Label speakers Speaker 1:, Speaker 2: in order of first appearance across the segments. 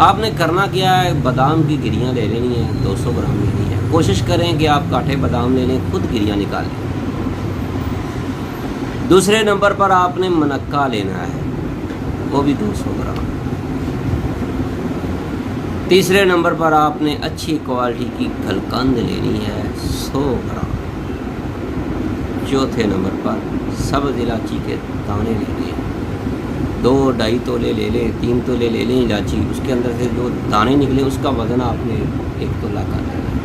Speaker 1: آپ نے کرنا کیا ہے، بادام کی گریاں لے لینی ہیں، 200 گرام لینی ہے. کوشش کریں کہ آپ کاٹھے بادام لے لیں، خود گریاں نکالیں. دوسرے نمبر پر آپ نے منقع لینا ہے، وہ بھی 200 گرام. تیسرے نمبر پر آپ نے اچھی کوالٹی کی گلقند لینی ہے، 100 گرام. چوتھے نمبر پر سبز الائچی کے دانے لینے ہیں، 2-2.5 تولے لے لیں، 3 تولے لے لیں الائچی. اس کے اندر سے جو دانے نکلے اس کا وزن آپ نے 1 تولہ کر لینا ہے.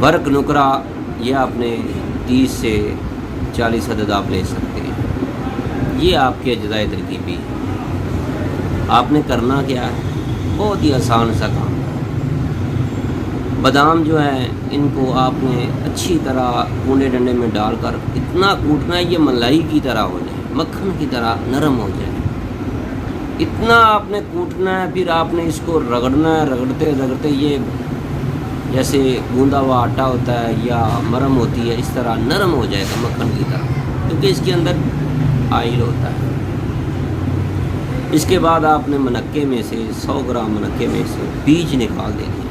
Speaker 1: برق نکرا یہ آپ نے 30 سے 40 عدد آپ لے سکتے ہیں. یہ آپ کے اجزائے ترکیبی ہے. آپ نے کرنا کیا ہے، بہت ہی آسان سا کام. بادام جو ہیں ان کو آپ نے اچھی طرح کونڈے ڈنڈے میں ڈال کر اتنا کوٹنا ہے یہ ملائی کی طرح ہو جائے، مکھن کی طرح نرم ہو جائے. اتنا آپ نے کوٹنا ہے، پھر آپ نے اس کو رگڑنا ہے. رگڑتے رگڑتے یہ جیسے گوندا ہوا آٹا ہوتا ہے یا مرم ہوتی ہے، اس طرح نرم ہو جائے گا مکھن کی طرح، کیونکہ اس کے اندر آئل ہوتا ہے. اس کے بعد آپ نے منقے میں سے 100 گرام منقے میں سے بیج نکال دینی ہے.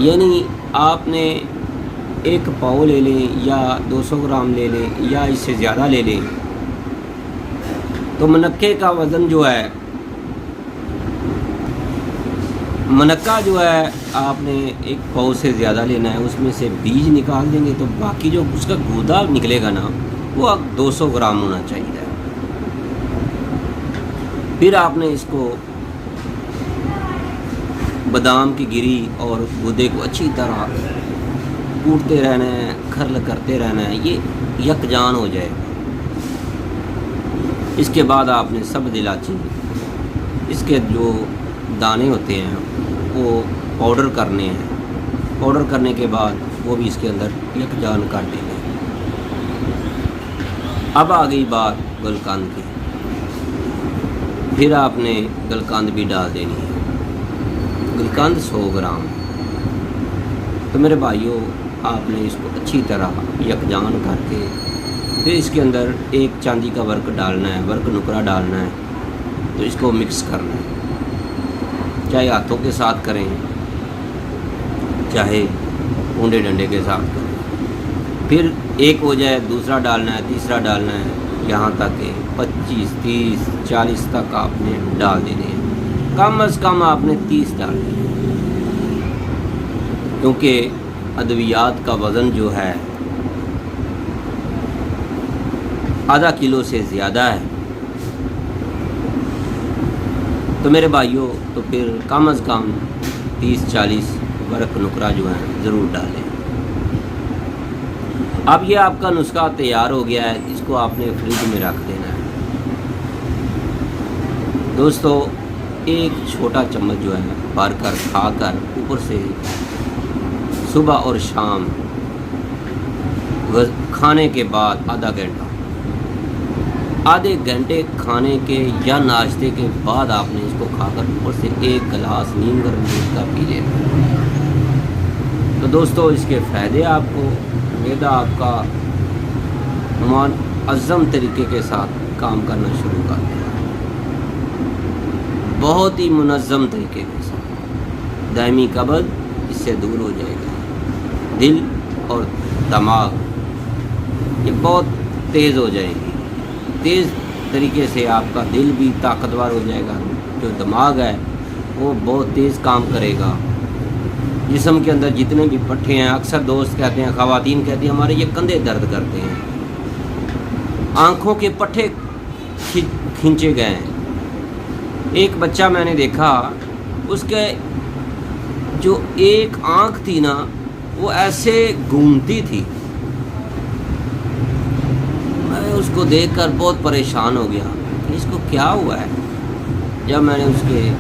Speaker 1: یعنی آپ نے 1 پاؤ لے لیں یا 200 گرام لے لیں یا اس سے زیادہ لے لیں. تو منقے کا وزن جو ہے، منقع جو ہے آپ نے 1 پاؤ سے زیادہ لینا ہے. اس میں سے بیج نکال دیں گے تو باقی جو اس کا گودا نکلے گا نا وہ 200 گرام ہونا چاہیے. پھر آپ نے اس کو بادام کی گری اور گودے کو اچھی طرح کوٹتے رہنا ہے، کھرل کرتے رہنا ہے، یہ یکجان ہو جائے. اس کے بعد آپ نے سبز الائچی، اس کے جو دانے ہوتے ہیں وہ پاؤڈر کرنے ہیں. پاؤڈر کرنے کے بعد وہ بھی اس کے اندر یکجان کر دیں گے. اب آ گئی بات گلقند کی. پھر آپ نے گلقند بھی ڈال دینی ہے، گلقند 100 گرام. تو میرے بھائیوں آپ نے اس کو اچھی طرح یکجان کر کے پھر اس کے اندر 1 چاندی کا ورق ڈالنا ہے، ورق نکرا ڈالنا ہے. تو اس کو مکس کرنا ہے، چاہے ہاتھوں کے ساتھ کریں چاہے کونڈے ڈنڈے کے ساتھ کریں. پھر ایک ہو جائے دوسرا ڈالنا ہے، تیسرا ڈالنا ہے، یہاں تک کہ 25 30 40 تک آپ نے ڈال دینے ہیں. کم از کم آپ نے 30 ڈالنے ہیں، کیونکہ ادویات کا وزن جو ہے ½ کلو سے زیادہ ہے. تو میرے بھائیوں تو پھر کم از کم 30-40 ورق نکرا جو ہے ضرور ڈالیں. اب یہ آپ کا نسخہ تیار ہو گیا ہے، اس کو آپ نے فریج میں رکھ دینا ہے. دوستو 1 چھوٹا چمچ جو ہے بھر کر کھا کر اوپر سے صبح اور شام کھانے کے بعد آدھے گھنٹے کھانے کے یا ناشتے کے بعد آپ نے اس کو کھا کر اوپر سے 1 گلاس نیم گرم دودھ کا پی لینا. تو دوستو اس کے فائدے آپ کو، معدہ آپ کا منظم طریقے کے ساتھ کام کرنا شروع کر دے، بہت ہی منظم طریقے کے ساتھ. دائمی قبض اس سے دور ہو جائے گا. دل اور دماغ یہ بہت تیز ہو جائے گی. تیز طریقے سے آپ کا دل بھی طاقتور ہو جائے گا، جو دماغ ہے وہ بہت تیز کام کرے گا. جسم کے اندر جتنے بھی پٹھے ہیں، اکثر دوست کہتے ہیں، خواتین کہتی ہیں ہمارے یہ کندھے درد کرتے ہیں، آنکھوں کے پٹھے کھینچے گئے ہیں. ایک بچہ میں نے دیکھا، اس کے جو ایک آنکھ تھی نا وہ ایسے گھومتی تھی. میں اس کو دیکھ کر بہت پریشان ہو گیا کہ اس کو کیا ہوا ہے. جب میں نے اس کے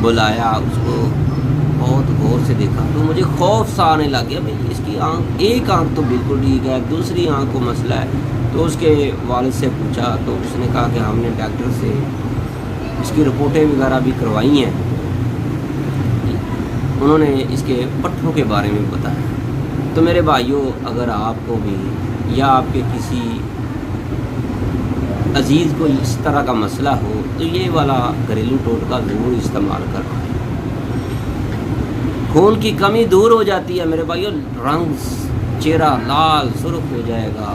Speaker 1: بلایا، اس کو بہت غور سے دیکھا تو مجھے خوف سا آنے لگ گیا. بھائی اس کی ایک آنکھ تو بالکل ٹھیک ہے، دوسری آنکھ کو مسئلہ ہے. تو اس کے والد سے پوچھا تو اس نے کہا کہ ہم نے ڈاکٹر سے اس کی رپورٹیں وغیرہ بھی کروائی ہیں، انہوں نے اس کے پٹھوں کے بارے میں بتایا. تو میرے بھائیوں اگر آپ کو بھی یا آپ کے کسی عزیز کو اس طرح کا مسئلہ ہو تو یہ والا گھریلو ٹوٹکا ضرور استعمال کرنا ہے۔ خون کی کمی دور ہو جاتی ہے میرے بھائیو، رنگ چہرہ لال سرخ ہو جائے گا،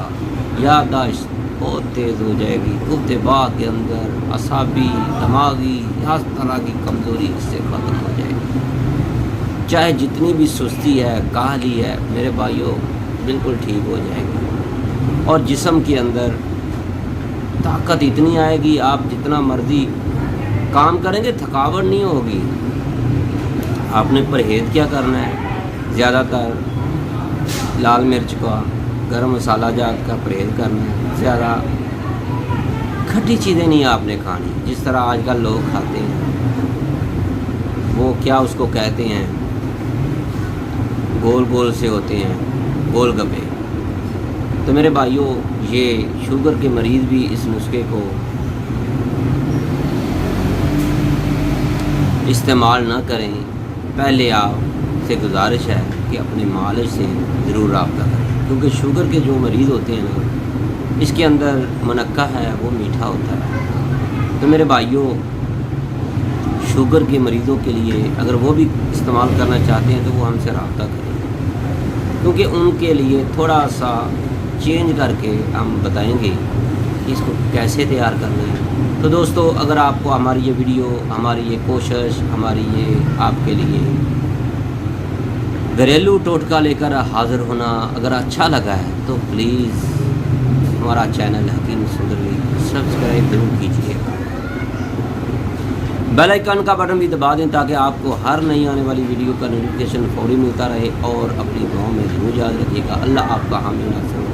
Speaker 1: یادداشت بہت تیز ہو جائے گی، قوت دماغ کے اندر اعصابی دماغی ہر طرح کی کمزوری اس سے ختم ہو جائے گی، چاہے جتنی بھی سستی ہے کاہلی ہے میرے بھائیو بالکل ٹھیک ہو جائے گی، اور جسم کے اندر طاقت اتنی آئے گی آپ جتنا مرضی کام کریں گے تھکاوٹ نہیں ہوگی۔ آپ نے پرہیز کیا کرنا ہے، زیادہ تر لال مرچ کا گرم مسالہ جات کا پرہیز کرنا ہے، زیادہ کھٹی چیزیں نہیں آپ نے کھانی جس طرح آج کل لوگ کھاتے ہیں، وہ کیا اس کو کہتے ہیں گول گول سے ہوتے ہیں گول گپے۔ تو میرے بھائیوں یہ شوگر کے مریض بھی اس نسخے کو استعمال نہ کریں، پہلے آپ سے گزارش ہے کہ اپنے معالج سے ضرور رابطہ کریں، کیونکہ شوگر کے جو مریض ہوتے ہیں نا اس کے اندر منقع ہے وہ میٹھا ہوتا ہے۔ تو میرے بھائیوں شوگر کے مریضوں کے لیے اگر وہ بھی استعمال کرنا چاہتے ہیں تو وہ ہم سے رابطہ کریں، کیونکہ ان کے لیے تھوڑا سا چینج کر کے ہم بتائیں گے کہ اس کو کیسے تیار کرنا ہے۔ تو دوستو اگر آپ کو ہماری یہ ویڈیو، ہماری یہ کوشش، ہماری یہ آپ کے لیے گھریلو ٹوٹکا لے کر حاضر ہونا اگر اچھا لگا ہے تو پلیز ہمارا چینل حکیم سندرلی سبسکرائب ضرور کیجیے گا، بیل آئیکن کا بٹن بھی دبا دیں تاکہ آپ کو ہر نئی آنے والی ویڈیو کا نوٹیفیکیشن فوری ملتا رہے، اور اپنی دعاؤں میں ضرور یاد رکھیے گا۔ اللہ آپ کا حامی ناصر